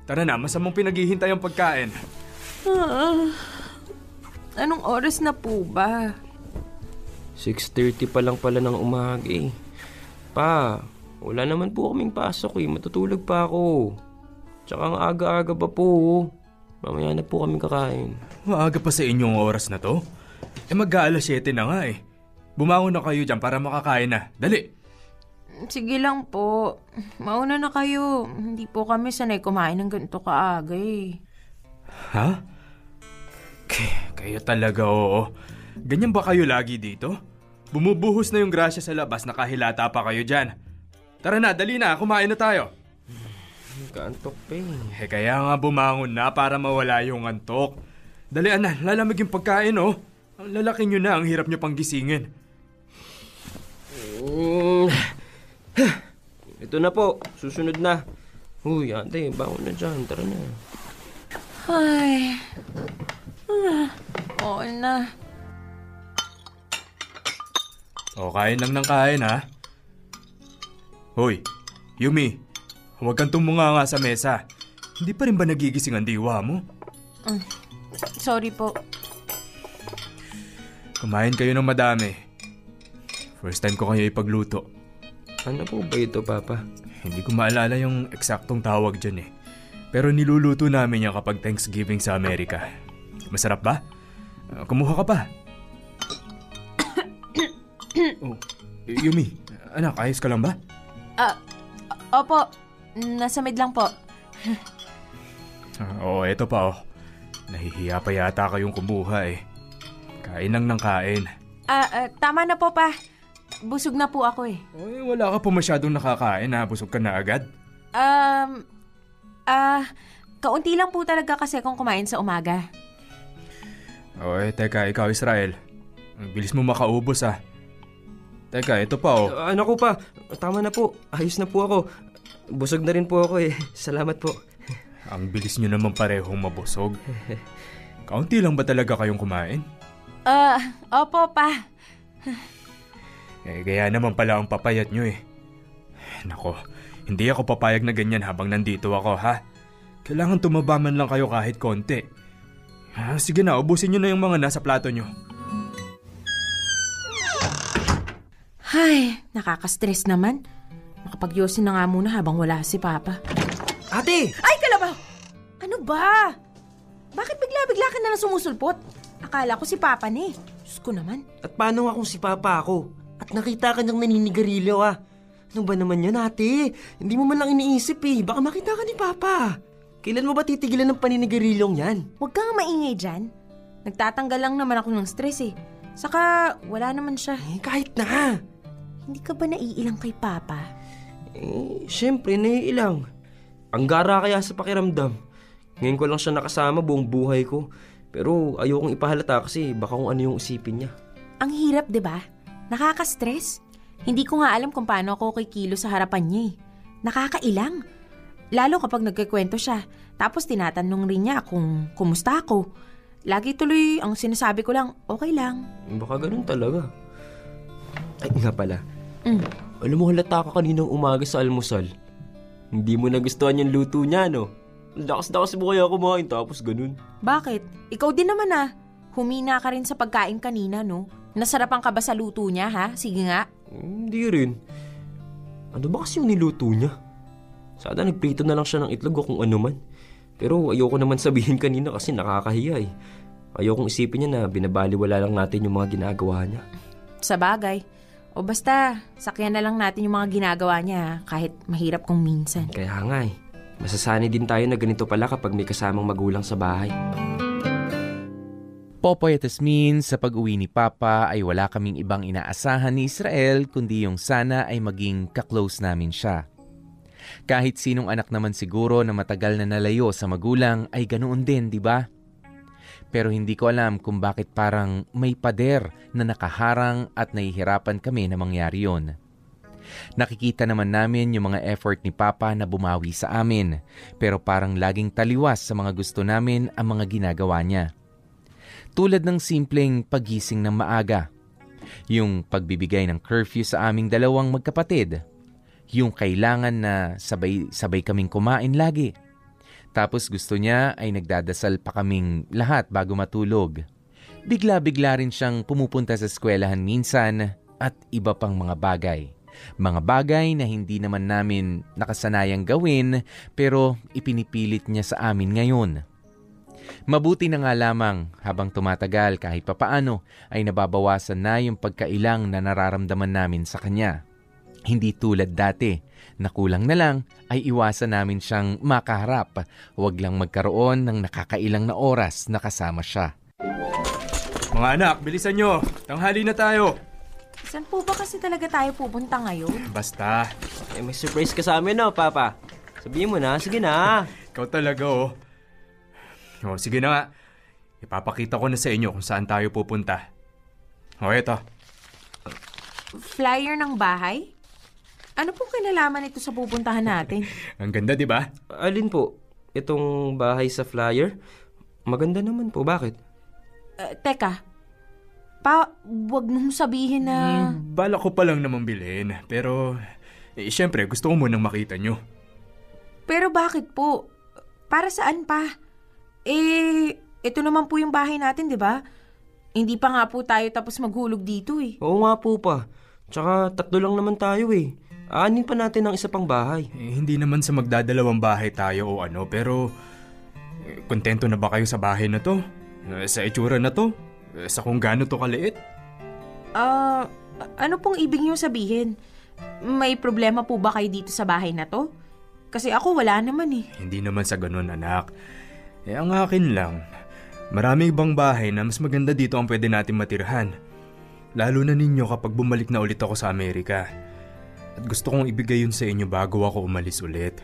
Speaker 8: Tara na, masamang pinaghihintay ang pagkain.
Speaker 1: Anong oras na po ba?
Speaker 4: 6:30 pa lang pala ng umaga eh. Pa, wala naman po kaming pasok eh. Matutulog pa ako. Tsaka ang aga-aga pa po. Mamaya na po kami kakain.
Speaker 8: Maaga pa sa inyong oras na to? Mag-aalas 7 na nga eh. Bumangon na kayo dyan para makakain na. Dali!
Speaker 1: Sige lang po. Mauna na kayo. Hindi po kami sanay kumain ng ganito kaaga eh.
Speaker 8: Ha? Kayo talaga, oo. Ganyan ba kayo lagi dito? Bumubuhos na yung grasya sa labas, nakahilata pa kayo dyan. Tara na, dali na, kumain na tayo.
Speaker 4: Kaantok pa eh.
Speaker 8: Kaya nga bumangon na para mawala yung antok. Dali na, lalamig yung pagkain oh. Ang lalaki nyo na, ang hirap nyo pang gisingin.
Speaker 4: Ito na po, susunod na. Uy, ate, bangon na dyan, tara na.
Speaker 1: Ay. Oo na.
Speaker 8: O, kain lang ng kain ha. Hoy, Yumi, huwag kang tumunganga sa mesa. Hindi pa rin ba nagigising ang diwa mo?
Speaker 1: Sorry po.
Speaker 8: Kumain kayo ng madami. First time ko kayo ipagluto.
Speaker 4: Ano po ba ito, Papa?
Speaker 8: Hindi ko maalala yung eksaktong tawag dyan eh. Pero niluluto namin yan kapag Thanksgiving sa Amerika. Masarap ba? Kumuha ka pa. Oh, Yumi, anak, ayos ka lang ba?
Speaker 1: Opo, nasamid lang po.
Speaker 8: Eto pa oh. Nahihiya pa yata kayong kumuha eh. Kain lang ng kain.
Speaker 1: Tama na po pa. busog na po ako eh.
Speaker 8: Ay, wala ka pa masyadong nakakain ha. Busog ka na agad.
Speaker 1: Kaunti lang po talaga kasi akong kumain sa umaga.
Speaker 8: Oy, teka, ikaw Israel. Ang bilis mo makaubos ha. Teka, ito pa oh.
Speaker 4: Ano ko pa? Tama na po. Ayos na po ako. Busog na rin po ako eh. Salamat po.
Speaker 8: Ang bilis nyo naman parehong mabusog. Kaunti lang ba talaga kayong kumain?
Speaker 1: Opo pa.
Speaker 8: Kaya naman pala ang papayat nyo eh. Nako, hindi ako papayag na ganyan habang nandito ako ha. Kailangan tumaba man lang kayo kahit konti. Sige na, ubusin nyo na yung mga nasa plato nyo.
Speaker 1: Ay, nakaka-stress naman. Makapagyosin na nga muna habang wala si Papa.
Speaker 4: Ate!
Speaker 1: Ay, Kalabaw! Ano ba? Bakit bigla-bigla ka na sumusulpot? Akala ko si Papa ni. Diyos ko naman.
Speaker 4: At paano nga kung si Papa ako? At nakita ka niyang naninigarilyo ah. Ano ba naman yan ate? Hindi mo man lang iniisip eh. Baka makita ka ni Papa. Kailan mo ba titigilan ng paninigarilyong yan?
Speaker 1: Huwag kang maingay dyan. Nagtatanggal lang naman ako ng stress eh. Saka wala naman siya.
Speaker 4: Kahit na.
Speaker 1: Hindi ka ba naiilang kay Papa?
Speaker 4: Siyempre naiilang. Ang gara kaya sa pakiramdam. Ngayon ko lang siya nakasama buong buhay ko. Pero ayokong ipahalata kasi baka kung ano yung isipin niya.
Speaker 1: Ang hirap, 'di ba? Nakaka-stress. Hindi ko nga alam kung paano ako kikilo sa harapan niya eh. Nakakailang. Lalo kapag nagkikwento siya. Tapos tinatanong rin niya kung kumusta ako. Lagi tuloy ang sinasabi ko lang, okay lang.
Speaker 4: Baka ganun talaga. Ay nga pala. Alam mo halata ka kaninang umaga sa almusal. Hindi mo nagustuhan yung luto niya, no? Lakas-lakas mo kaya kumain tapos ganun.
Speaker 1: Bakit? Ikaw din naman ah. Humina ka rin sa pagkain kanina, no? Nasarapan ka ba sa luto niya, ha? Sige nga.
Speaker 4: Hindi rin. Ano ba kasi yung niluto niya? Sana nagprito na lang siya ng itlog o kung ano man. Pero ayoko naman sabihin kanina kasi nakakahiya eh. Ayokong isipin niya na binabaliwala lang natin yung mga ginagawa niya.
Speaker 1: Sa bagay. O basta, sakyan na lang natin yung mga ginagawa niya kahit mahirap kung minsan.
Speaker 4: Kaya nga eh. Masasanay din tayo na ganito pala kapag may kasamang magulang sa bahay.
Speaker 3: Popoy at Asmin, sa pag-uwi ni Papa ay wala kaming ibang inaasahan ni Israel kundi yung sana ay maging kaklose namin siya. Kahit sinong anak naman siguro na matagal na nalayo sa magulang ay ganoon din, di ba? Pero hindi ko alam kung bakit parang may pader na nakaharang at nahihirapan kami na mangyari yun. Nakikita naman namin yung mga effort ni Papa na bumawi sa amin, pero parang laging taliwas sa mga gusto namin ang mga ginagawa niya. Tulad ng simpleng pagising ng maaga, yung pagbibigay ng curfew sa aming dalawang magkapatid, yung kailangan na sabay kaming kumain lagi. Tapos gusto niya ay nagdadasal pa kaming lahat bago matulog. Bigla-bigla rin siyang pumupunta sa eskwelahan minsan at iba pang mga bagay. Mga bagay na hindi naman namin nakasanayang gawin pero ipinipilit niya sa amin ngayon. Mabuti na nga lamang habang tumatagal kahit papaano ay nababawasan na yung pagkailang na nararamdaman namin sa kanya. Hindi tulad dati, na kulang na lang ay iwasan namin siyang makaharap. Huwag lang magkaroon ng nakakailang na oras na kasama siya.
Speaker 8: Mga anak, bilisan nyo. Tanghali na tayo.
Speaker 1: Saan po ba kasi talaga tayo pupunta ngayon?
Speaker 8: Basta.
Speaker 4: May surprise ka sa amin, no, Papa? Sabihin mo na, sige na.
Speaker 8: Ikaw talaga, oh. Oh, sige na nga. Ipapakita ko na sa inyo kung saan tayo pupunta. Oh, eto.
Speaker 1: Flyer ng bahay? Ano pong kinalaman ito sa pupuntahan natin?
Speaker 8: Ang ganda, di ba?
Speaker 4: Alin po? Itong bahay sa flyer? Maganda naman po. Bakit?
Speaker 1: Teka. Wag mong sabihin na...
Speaker 8: Bala ko pa lang naman bilhin. Pero, syempre, gusto ko munang makita nyo.
Speaker 1: Pero bakit po? Para saan pa? Ito naman po yung bahay natin, di ba? Hindi pa nga po tayo tapos maghulog dito eh.
Speaker 4: Oo nga po pa. Tsaka 3 lang naman tayo eh. Aanin pa natin ang isa pang bahay.
Speaker 8: Hindi naman sa magdadalawang bahay tayo o ano, pero kontento na ba kayo sa bahay na to? Sa itsura na to? Sa kung gaano to kaliit?
Speaker 1: Ano pong ibig niyo sabihin? May problema po ba kayo dito sa bahay na to? Kasi ako wala naman eh.
Speaker 8: Hindi naman sa ganun, anak. Ang akin lang, marami ibang bahay na mas maganda dito ang pwede natin matirhan.
Speaker 12: Lalo na ninyo kapag bumalik na ulit ako sa Amerika. At gusto kong ibigay yun sa inyo bago ako umalis ulit.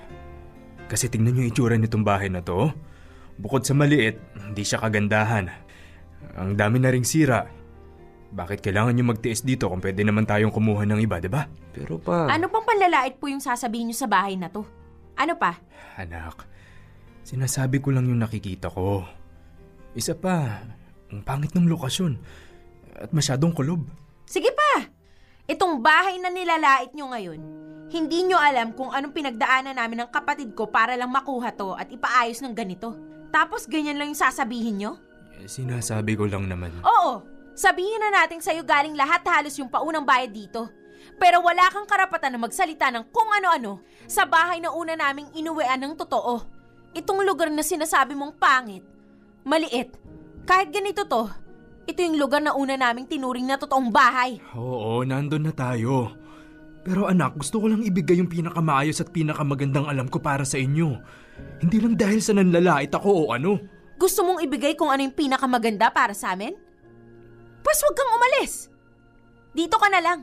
Speaker 12: Kasi tignan nyo yung itsura nitong bahay na to. Bukod sa maliit, hindi siya kagandahan. Ang dami na ring sira. Bakit kailangan nyo magtiis dito kung pwede naman tayong kumuha ng iba, diba?
Speaker 4: Pero pa...
Speaker 1: Ano pang panlalait po yung sasabihin nyo sa bahay na to? Ano pa?
Speaker 12: Anak, sinasabi ko lang yung nakikita ko. Isa pa, ang pangit ng lokasyon. At masyadong kulob.
Speaker 1: Sige pa! Itong bahay na nilalait nyo ngayon, hindi nyo alam kung anong pinagdaanan namin ng kapatid ko para lang makuha to at ipaayos ng ganito. Tapos ganyan lang yung sasabihin nyo?
Speaker 12: Sinasabi ko lang naman.
Speaker 1: Oo! Sabihin na natin sa'yo galing lahat halos yung paunang bayad dito. Pero wala kang karapatan na magsalita ng kung ano-ano sa bahay na una naming inuwian ng totoo. Itong lugar na sinasabi mong pangit, maliit, kahit ganito to, ito yung lugar na una naming tinuring na totoong bahay.
Speaker 12: Oo, nandun na tayo. Pero anak, gusto ko lang ibigay yung pinakamaayos at pinakamagandang alam ko para sa inyo. Hindi lang dahil sa nanlalait ako o ano.
Speaker 1: Gusto mong ibigay kung ano yung pinakamaganda para sa amin? Pues wag kang umalis. Dito ka na lang.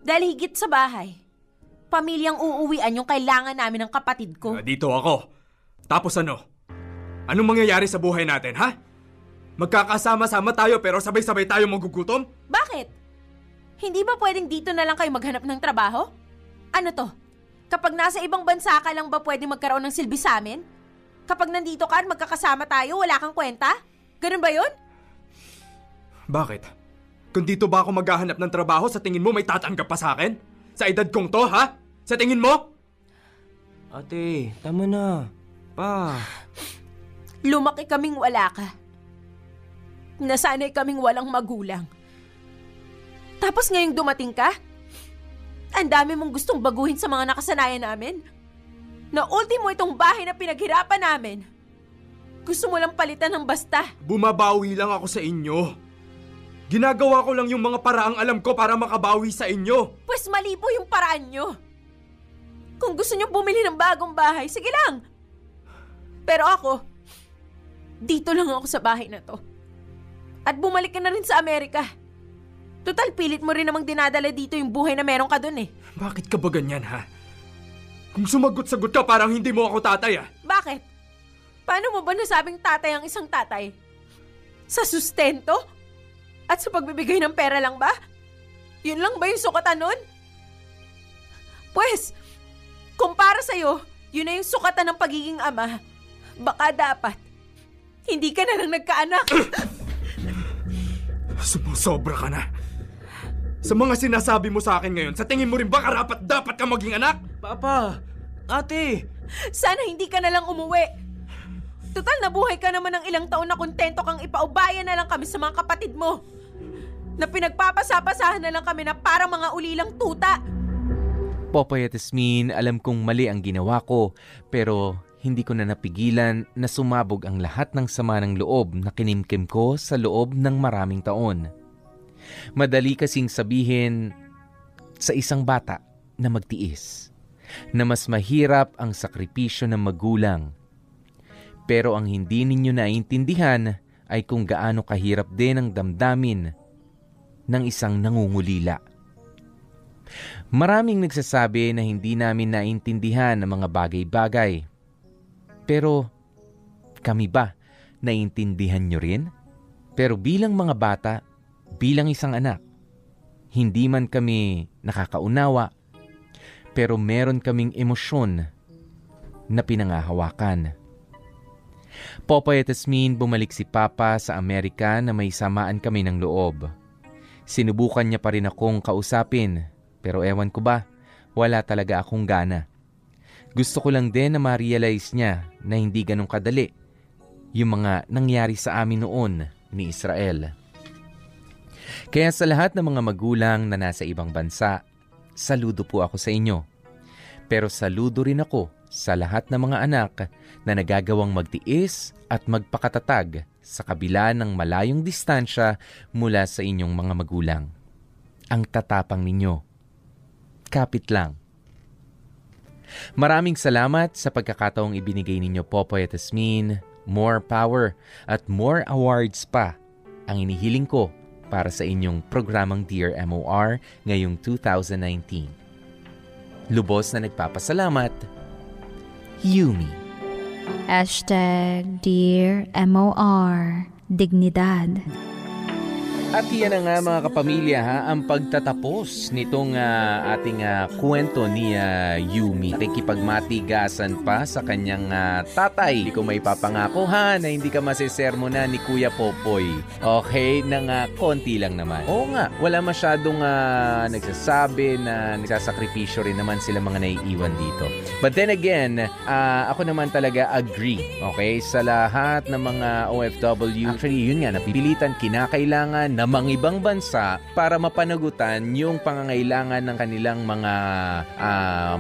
Speaker 1: Dahil higit sa bahay, pamilyang uuwian yung kailangan namin ng kapatid ko.
Speaker 12: Dito ako. Tapos ano? Anong mangyayari sa buhay natin, ha? Magkakasama-sama tayo pero sabay-sabay tayo magugutom?
Speaker 1: Bakit? Hindi ba pwedeng dito na lang kayo maghanap ng trabaho? Ano to? Kapag nasa ibang bansa ka lang ba pwedeng magkaroon ng silbi sa amin? Kapag nandito ka at magkakasama tayo, wala kang kwenta? Ganun ba yun?
Speaker 12: Bakit? Kung dito ba ako maghahanap ng trabaho, sa tingin mo may tatanggap pa sa akin? Sa edad kong to, ha? Sa tingin mo?
Speaker 4: Ate, tama na. Pa.
Speaker 1: Lumaki kaming wala ka. Nasanay kaming walang magulang. Tapos ngayong dumating ka, ang dami mong gustong baguhin sa mga nakasanayan namin. Na ultimo itong bahay na pinaghirapan namin. Gusto mo lang palitan ng basta.
Speaker 12: Bumabawi lang ako sa inyo. Ginagawa ko lang yung mga paraang alam ko para makabawi sa inyo.
Speaker 1: Pues mali po yung paraan nyo. Kung gusto nyo bumili ng bagong bahay, sige lang. Pero ako, dito lang ako sa bahay na to. At bumalik ka na rin sa Amerika. Total, pilit mo rin namang dinadala dito yung buhay na meron ka dun eh.
Speaker 12: Bakit ka ba ganyan, ha? Kung sumagot-sagot ka, parang hindi mo ako tatay, ah.
Speaker 1: Bakit? Paano mo ba nasabing tatay ang isang tatay? Sa sustento? At sa pagbibigay ng pera lang ba? Yun lang ba yung sukatan nun? Pues, kung para sa'yo, yun na yung sukatan ng pagiging ama, baka dapat, hindi ka na lang nagkaanak.
Speaker 12: Sumusobra ka na. Sa mga sinasabi mo sa akin ngayon, sa tingin mo rin ba karapat-dapat ka maging anak?
Speaker 4: Papa! Ate!
Speaker 1: Sana hindi ka na lang umuwi. Total, nabuhay ka naman ng ilang taon na kontento kang ipaubayan na lang kami sa mga kapatid mo. Na pinagpapasapasahan na lang kami na parang mga ulilang tuta.
Speaker 3: Popoy at Yasmin, alam kong mali ang ginawa ko, pero hindi ko na napigilan na sumabog ang lahat ng sama ng loob na kinimkim ko sa loob ng maraming taon. Madali kasing sabihin sa isang bata na magtiis, na mas mahirap ang sakripisyo ng magulang. Pero ang hindi ninyo naiintindihan ay kung gaano kahirap din ang damdamin ng isang nangungulila. Maraming nagsasabi na hindi namin naiintindihan ang mga bagay-bagay. Pero kami ba naiintindihan nyo rin? Pero bilang mga bata, bilang isang anak, hindi man kami nakakaunawa, pero meron kaming emosyon na pinangahawakan. Popoy at Yasmin, bumalik si Papa sa Amerika na may samaan kami ng loob. Sinubukan niya pa rin akong kausapin, pero ewan ko ba, wala talaga akong gana. Gusto ko lang din na ma-realize niya na hindi ganun kadali yung mga nangyari sa amin noon ni Israel. Kaya sa lahat ng mga magulang na nasa ibang bansa, saludo po ako sa inyo. Pero saludo rin ako sa lahat ng mga anak na nagagawang magtiis at magpakatatag sa kabila ng malayong distansya mula sa inyong mga magulang. Ang tatapang ninyo. Kapit lang. Maraming salamat sa pagkakataong ibinigay ninyo, Popoy at Yasmin. More power at more awards pa ang inihiling ko para sa inyong programang Dear MOR ngayong 2019. Lubos na nagpapasalamat, Yumi.
Speaker 9: Dear MOR Dignidad.
Speaker 3: At yan na nga mga kapamilya ang pagtatapos nitong ating kwento ni Yumi. Nakikipagmatigasan pa sa kanyang tatay. Hindi ko may papangako na hindi ka masisermonan ni Kuya Popoy. Okay, nang konti lang naman. Oo nga, wala masyadong nagsasabi na nagsasakripisyo rin naman sila mga naiiwan dito. But then again, ako naman talaga agree. Okay, sa lahat ng mga OFW, actually yun nga, napipilitan, kinakailangan na mga ibang bansa para mapanagutan yung pangangailangan ng kanilang mga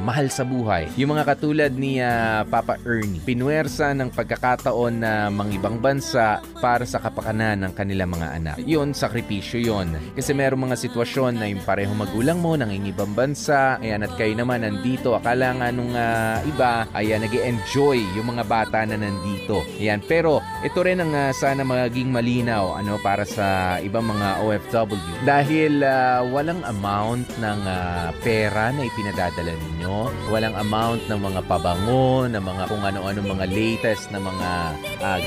Speaker 3: mahal sa buhay. Yung mga katulad ni Papa Ernie, pinuwersa ng pagkakataon na mga ibang bansa para sa kapakanan ng kanilang mga anak. Yun, sakripisyo yun. Kasi merong mga sitwasyon na yung parehong magulang mo nang ibang bansa, ayan, at kayo naman nandito. Akala nga nung iba, ayan, nag-enjoy yung mga bata na nandito. Ayan, pero ito rin ang sana maging malinaw para sa ibang mga OFW dahil walang amount ng pera na ipinadadala ninyo, walang amount ng mga pabango, ng mga kung ano-ano mga latest na mga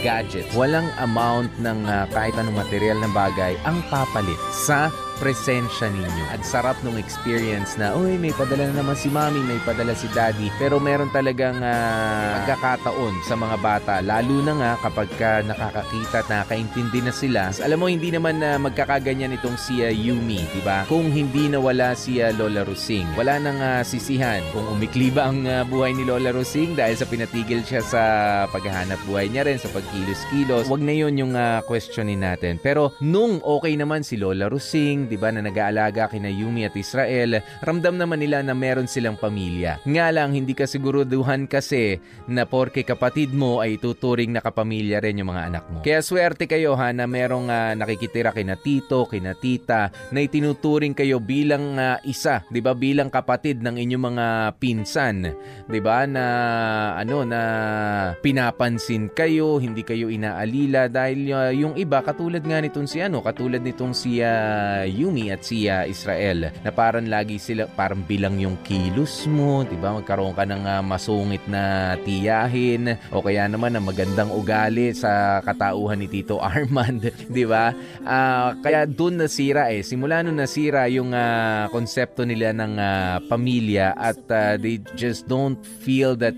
Speaker 3: gadgets, walang amount ng kahit anong material na bagay ang papalit sa presensya ninyo. At sarap nung experience na, uy, may padala na naman si mami, may padala si daddy. Pero meron talagang pagkakataon sa mga bata, lalo na nga kapag nakakakita at nakakaintindi na sila. Alam mo, hindi naman magkakaganyan itong si Yumi, diba? Kung hindi nawala si Lola Rosing, wala nang sisihan. Kung umikli ba ang buhay ni Lola Rosing dahil sa pinatigil siya sa paghahanap buhay niya rin, sa pagkilos-kilos, wag na yun yung questionin natin. Pero nung okay naman si Lola Rosing, diba, na nag-aalaga kina Yumi at Israel, ramdam naman nila na meron silang pamilya. Nga lang, hindi ka siguruduhan kasi na porke kapatid mo ay tuturing na kapamilya rin yung mga anak mo. Kaya swerte kayo na merong nakikitira kina tito, kina tita, na itinuturing kayo bilang isa, diba, bilang kapatid ng inyong mga pinsan, diba, na na pinapansin kayo, hindi kayo inaalila dahil yung iba katulad nga nitong si Yumi at si Israel na parang lagi sila parang bilang yung kilos mo, 'di ba? Magkaroon ka ng masungit na tiyahin o kaya naman ng magandang ugali sa katauhan ni Tito Armand, 'di ba? Kaya doon nasira simula nung nasira yung konsepto nila ng pamilya at they just don't feel that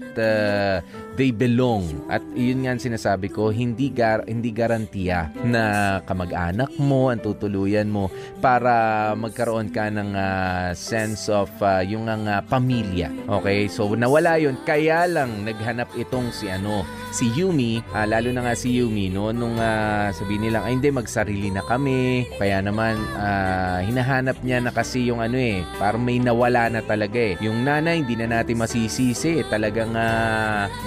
Speaker 3: they belong. At yun nga sinasabi ko, hindi garantiya na kamag-anak mo ang tutuluyan mo para magkaroon ka ng sense of yung pamilya. Okay? So nawala yun. Kaya lang naghanap itong si Yumi, lalo na nga si Yumi, no? Nung sabihin nilang, ay hindi, magsarili na kami. Kaya naman, hinahanap niya na kasi yung parang may nawala na talaga Yung nanay, hindi na natin masisisi. Talagang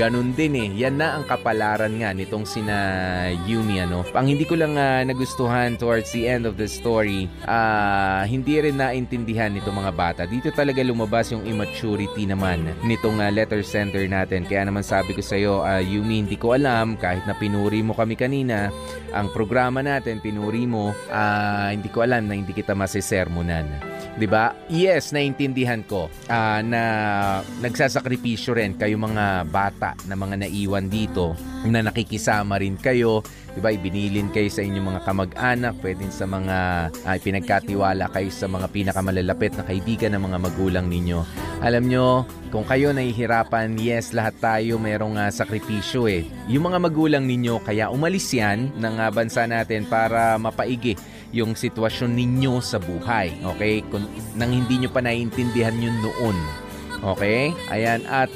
Speaker 3: ganun din Yan na ang kapalaran nga nitong sina Yumi, Ang hindi ko lang nagustuhan towards the end of the story, hindi rin naintindihan nitong mga bata. Dito talaga lumabas yung immaturity naman nitong letter center natin. Kaya naman sabi ko sa'yo, Yumi, hindi ko alam, kahit na pinuri mo kami kanina, ang programa natin, pinuri mo, hindi ko alam na hindi kita masisermonan. 'Di ba? Yes, naintindihan ko na nagsasakripisyo rin kayo mga bata na mga naiwan dito, na nakikisama rin kayo, 'di ba? Ibinilin kayo sa inyong mga kamag-anak, pwedeng sa mga pinagkatiwala kayo sa mga pinakamalalapit na kaibigan ng mga magulang ninyo. Alam nyo, kung kayo nahihirapan, yes, lahat tayo merong sakripisyo Yung mga magulang ninyo, kaya umalis yan ng bansa natin para mapaigi yung sitwasyon ninyo sa buhay. Okay? Nang hindi nyo pa naiintindihan yun noon. Okay? Ayan. At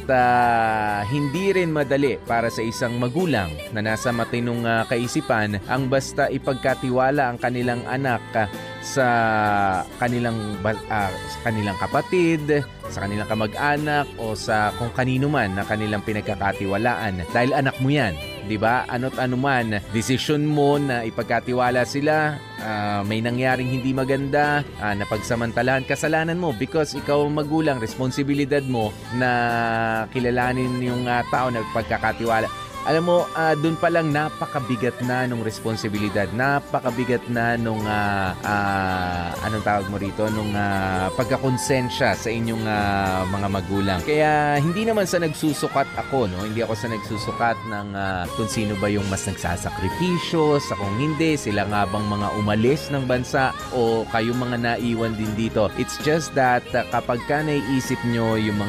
Speaker 3: hindi rin madali para sa isang magulang na nasa matinong kaisipan ang basta ipagkatiwala ang kanilang anak sa kanilang kapatid, sa kanilang kamag-anak o sa kung kanino man na kanilang pinagkakatiwalaan. Dahil anak mo yan, 'di ba? Ano't ano man, desisyon mo na ipagkatiwala sila, may nangyaring hindi maganda, napagsamantalahan, kasalanan mo because ikaw magulang, responsibilidad mo na kilalanin yung tao na pagkakatiwala. Alam mo, dun pa lang napakabigat na nung responsibilidad, napakabigat na nung, anong tawag mo rito, nung pagkakonsensya sa inyong mga magulang. Kaya hindi naman sa nagsusukat ako, no? Hindi ako sa nagsusukat ng kung sino ba yung mas nagsasakripisyo, sa kung hindi, sila nga bang mga umalis ng bansa o kayong mga naiwan din dito. It's just that kapag ka naiisip nyo yung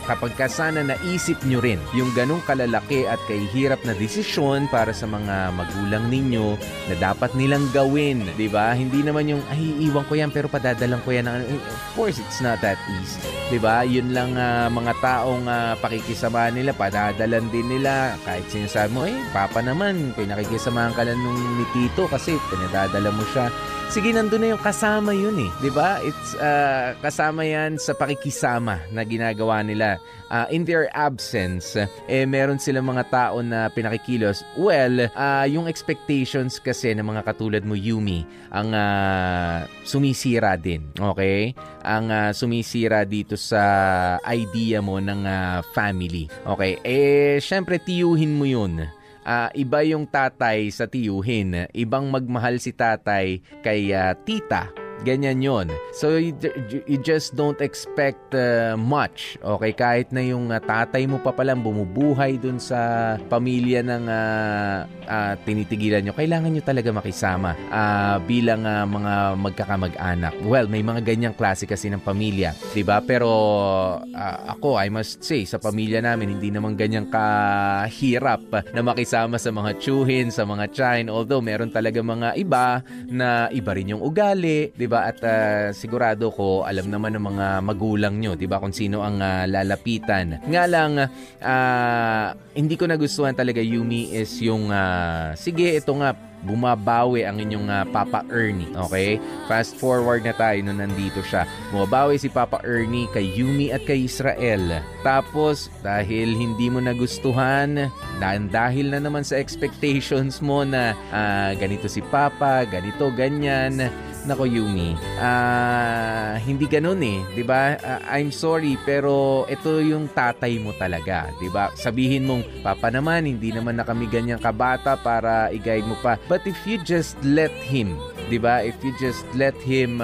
Speaker 3: kapag ka sana naisip nyo rin yung ganong kalalaki at kahihirap na desisyon para sa mga magulang ninyo na dapat nilang gawin, di ba? Hindi naman yung, iiwan ko yan pero padadalang ko yan. Of course, it's not that easy. Di ba? Yun lang mga taong pakikisama nila, padadalan din nila. Kahit sinasabi mo, papa naman, pinakikisamahan ka lang nung ni Tito kasi pinadadala mo siya. Sige, nandun na yung kasama yun eh. Diba? It's kasama yan sa pakikisama na ginagawa nila. In their absence, meron silang mga tao na pinakikilos. Well, yung expectations kasi ng mga katulad mo, Yumi, ang sumisira din. Okay? Ang sumisira dito sa idea mo ng family. Okay? Syempre, tiyuhin mo yun. Iba yung tatay sa tiyuhin. Ibang magmahal si tatay kay tita. Ganyan yon. So, you just don't expect much. Okay? Kahit na yung tatay mo pa palang bumubuhay dun sa pamilya ng tinitigilan nyo, kailangan nyo talaga makisama bilang mga magkakamag-anak. Well, may mga ganyang klase kasi ng pamilya. Diba? Pero ako, I must say, sa pamilya namin, hindi naman ganyang kahirap na makisama sa mga tiyuhin, sa mga tiyahin. Although, meron talaga mga iba na iba rin yung ugali. Diba? At sigurado ko, alam naman ng mga magulang nyo, diba? Kung sino ang lalapitan. Nga lang, hindi ko nagustuhan talaga, Yumi, is yung, sige, ito nga, bumabawi ang inyong Papa Ernie. Okay? Fast forward na tayo nung nandito siya. Bumabawi si Papa Ernie kay Yumi at kay Israel. Tapos, dahil hindi mo nagustuhan, dahil na naman sa expectations mo na ganito si Papa, ganito, ganyan. Nako, Yumi, hindi ganun eh, 'di ba? I'm sorry pero ito yung tatay mo talaga, 'di ba? Sabihin mong, Papa naman, hindi naman na kami ganyang kabata para i-guide mo pa. But if you just let him, 'di ba? If you just let him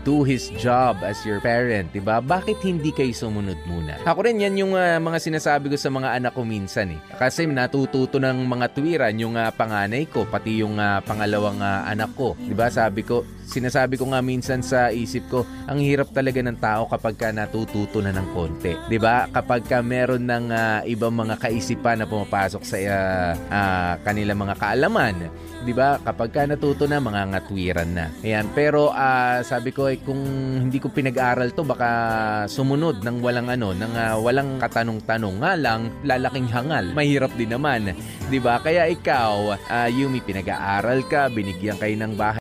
Speaker 3: do his job as your parent, 'di ba? Bakit hindi kayo sumunod muna? Ako rin yan yung mga sinasabi ko sa mga anak ko minsan eh. Kasi natututo ng mga tuwiran yung panganay ko, pati yung pangalawang anak ko. 'Di ba? Sinasabi ko nga minsan sa isip ko, ang hirap talaga ng tao kapag ka natututo na ng konti. 'Di ba? Kapag ka meron ng ibang mga kaisipan na pumapasok sa kanilang mga kaalaman, 'di ba? Kapag ka natuto na, mga ngatwiran na. Ayan, pero sabi ko kung hindi ko pinag-aral 'to, baka sumunod ng walang katanong-tanong. Nga lang, lalaking hangal. Mahirap din naman, 'di ba? Kaya ikaw, Yumi, pinag-aaral ka, binigyan kayo ng bahay